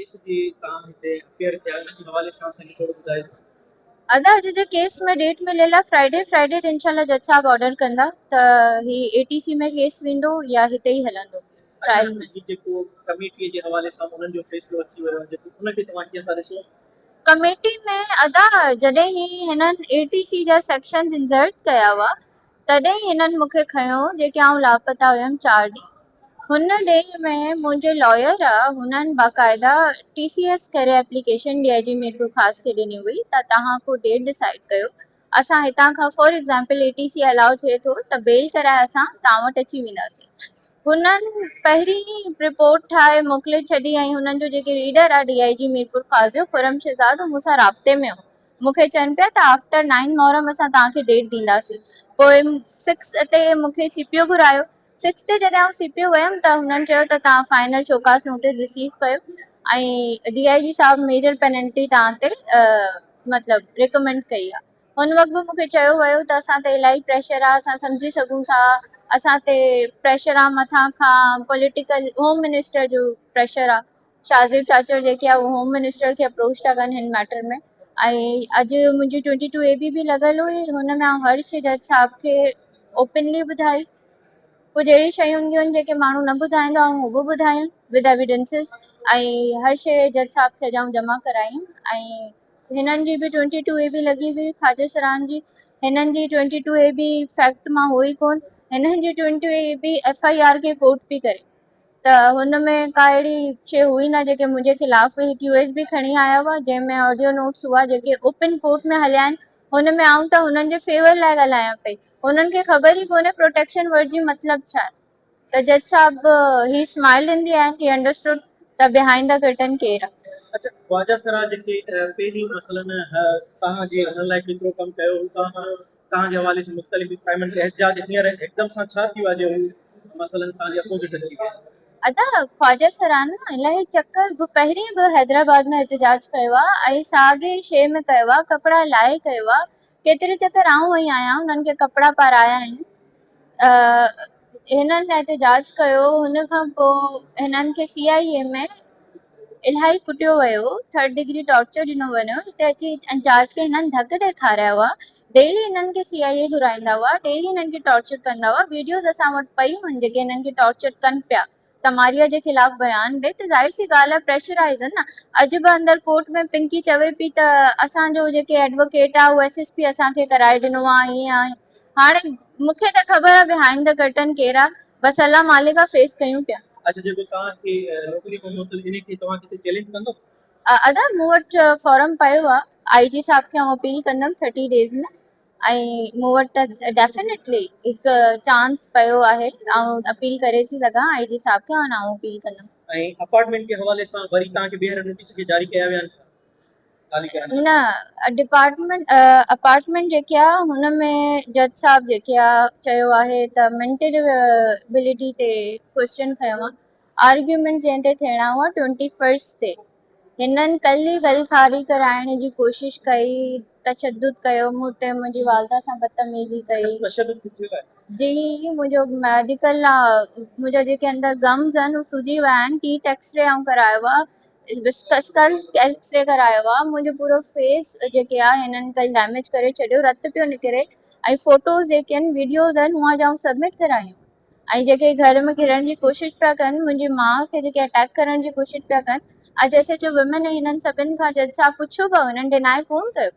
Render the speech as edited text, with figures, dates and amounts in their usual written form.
Case जी तव्हां हिते appear थिया उन जे हवाले सां असांखे थोरो ॿुधायो। अदा अॼु जे केस में डेट मिलियल आहे फ्राइडे ते इंशाल्लाह जज साहब ऑर्डर कंदा त ही एटीसी में केस वेंदो या हिते ई हलंदो अच्छा ट्रायल में। जी जेको कमेटीअ जे हवाले सां उन्हनि जो फ़ैसिलो अची वियो आहे जेको उनखे तव्हां कीअं था ॾिसो? कमेटी में अदा जॾहिं ही हिननि एटीसी जा सेक्शंस इंसर्ट कया हुआ तॾहिं हिननि मूंखे खयो जेके आउं लापता हुयमि 4 ॾींहं। हुन डे में मुंहिंजे लॉयर आहे हुननि बाक़ाइदा टीसीएस करे एप्लीकेशन डीआईजी मीरपुर ख़ासि खे ॾिनी हुई त तव्हां को डेट डिसाइड कयो असां हितां खां फॉर एग्ज़ाम्पल एटीसी अलाउ थिए थो त बेल कराए असां तव्हां वटि अची वेंदासीं। हुननि पहिरीं रिपोर्ट ठाहे मोकिले छॾी ऐं हुननि जो जेके रीडर आहे डीआईजी मीरपुर ख़ासि जो खुरम शहज़ाद मूंसां राब्ते में हो। मूंखे चवनि पिया त आफ्टर 9 मुहर्रम असां तव्हांखे डेट ॾींदासीं। पोइ 6 ते मूंखे सीपीओ घुरायो। 6 ते जॾहिं आउं सीपीओ वियमि त हुननि चयो त तव्हां फाइनल चौकास नोटिस रिसीव कयो ऐं डीआईजी साहब मेजर पेनल्टी तव्हां ते मतिलबु रिकमेंड कई आहे। हुन वक़्तु बि मूंखे चयो वियो त असां ते इलाही प्रेशर आहे असां सम्झी सघूं था असां ते प्रेशर आहे मथां खां पॉलिटिकल होम मिनिस्टर जो प्रेशर आहे। शाज़िब चाचर जेके आहे उहो होम मिनिस्टर खे अप्रोच था कनि हिन मैटर में ऐं अॼु मुंहिंजी 22 AB बि लॻल हुई हुन में आउं हर्ष जज साहब खे ओपनली ॿुधाई। कुछ अहिड़ी शयूं हूंदियूं आहिनि जेके माण्हू न ॿुधाईंदा ऐं उहो बि ॿुधायूं विद एविडेंसिस ऐं हर शइ जज साहब खे अॼाऊं जमा करायूं ऐं हिननि जी बि 22 AB लॻी हुई ख़ाजा सरान जी। हिननि जी 22 AB फैक्ट मां हुई कोन। हिननि जी 22 AB FIR खे कोर्ट पई करे त हुन में का अहिड़ी शइ हुई न जेके मुंहिंजे ख़िलाफ़ हुई। हिकु USB खणी आया हुआ जंहिंमें ऑडियो नोट्स हुआ जेके ओपन कोर्ट में हलिया आहिनि। हुन में आऊं त हुननि जे फेवर लाइ ॻाल्हायां पई हुननि खे ख़बर ई कोन्हे प्रोटेक्शन वर्ड जी मतिलबु छा आहे। त जज साहब ही स्माइल्ड इन दी एंड ही अंडरस्टूड त बिहाइंड द कर्टन केरु आहे। अच्छा ख्वाजा सरा जेके पहिरीं मसलन तव्हांजे हुन लाइ केतिरो कमु कयो तव्हांजे हवाले सां मुख़्तलिफ़ रिक्वायरमेंट ते एहतजाज हींअर हिकदमि सां छा थी वियो आहे जो हू मसलन तव्हांजे अपोज़िट अची विया? अदा ख्वाजा सरान इलाही चक्कर पहिरीं बि हैदराबाद में एहतजाज कयो आहे ऐं साॻे शइ में कयो आहे कपिड़ा लाहे कयो आहे। केतिरे चक्कर आऊं वई आहियां हुननि खे कपिड़ा पाराया आहिनि। हिननि एहतजाज कयो हुन खां पोइ हिननि खे CIA में इलाही कुटियो वियो 3rd डिग्री टॉर्चर ॾिनो वञो हिते अची इंचार्ज खे हिननि धक ॾेखारिया हुआ। डेली हिननि खे CIA घुराईंदा हुआ डेली हिननि खे टॉर्चर कंदा हुआ। वीडियोस असां वटि पयूं आहिनि जेके हिननि खे टॉर्चर कनि पिया तमारिया जे ख़िलाफ़ बयान ॾे त ज़ाहिर सी ॻाल्हि आहे प्रेशराइज़ न। अॼु बि अंदरि कोर्ट में पिंकी चवे पई त असांजो जेके एडवोकेट आहे उहो SSP असांखे कराए ॾिनो आहे ईअं आहे। हाणे मूंखे त ख़बर आहे बिहाइंड द कर्टन केरु आहे बसि अल्लाह मालिक फेस कयूं पिया। अच्छा जेको तव्हांखे नौकरी खां मोकिल इन खे तव्हां किथे चैलेंज कंदो? अदा मूं वटि फॉर्म पियो आहे IG साहब खे आउं अपील कंदमि 30 डेज़ में ऐं मूं वटि त डेफिनेटली हिकु चांस पियो आहे ऐं अपील करे थी सघां IG साहब खे ऐं आउं अपील कंदमि। ऐं अपार्टमेंट के हवाले सां वरी तव्हांखे ॿीहर नोटिस के जारी कया विया आहिनि ख़ाली करण लाइ? न डिपार्टमेंट अपार्टमेंट जेके आहे हुन में जज साहब जेके आहे चयो आहे त मेंटल एबिलिटी ते क्वेश्चन खयो आहे। आर्ग्यूमेंट जंहिं ते थियणा हुआ 21 ते हिननि कल्ह ई गलखारी कराइण जी कोशिशि कई तशद्दुद कयो मूं ते मुंहिंजी वालदा सां बदतमीज़ी कई। तशद्दुद किथे हुआ? जी मुंहिंजो मेडिकल आहे मुंहिंजा जेके अंदरि गम्स आहिनि उहे सुजी विया आहिनि। टीथ एक्सरे आउं करायो आहे स्कल एक्सरे करायो आहे। मुंहिंजो पूरो फेस जेके आहे हिननि कल्ह डैमेज करे छॾियो रत पियो निकिरे ऐं फोटोज़ जेके आहिनि वीडियोज़ आहिनि उहा जाऊं सबमिट करायूं ऐं जेके घर में घिरण जी कोशिशि पिया कनि मुंहिंजी माउ खे जेके अटैक करण जी कोशिशि पिया कनि। अॼु SHO वुमेन हिननि सभिनि खां जज साहब पुछियो पियो हिननि डिनाए कोन कयो।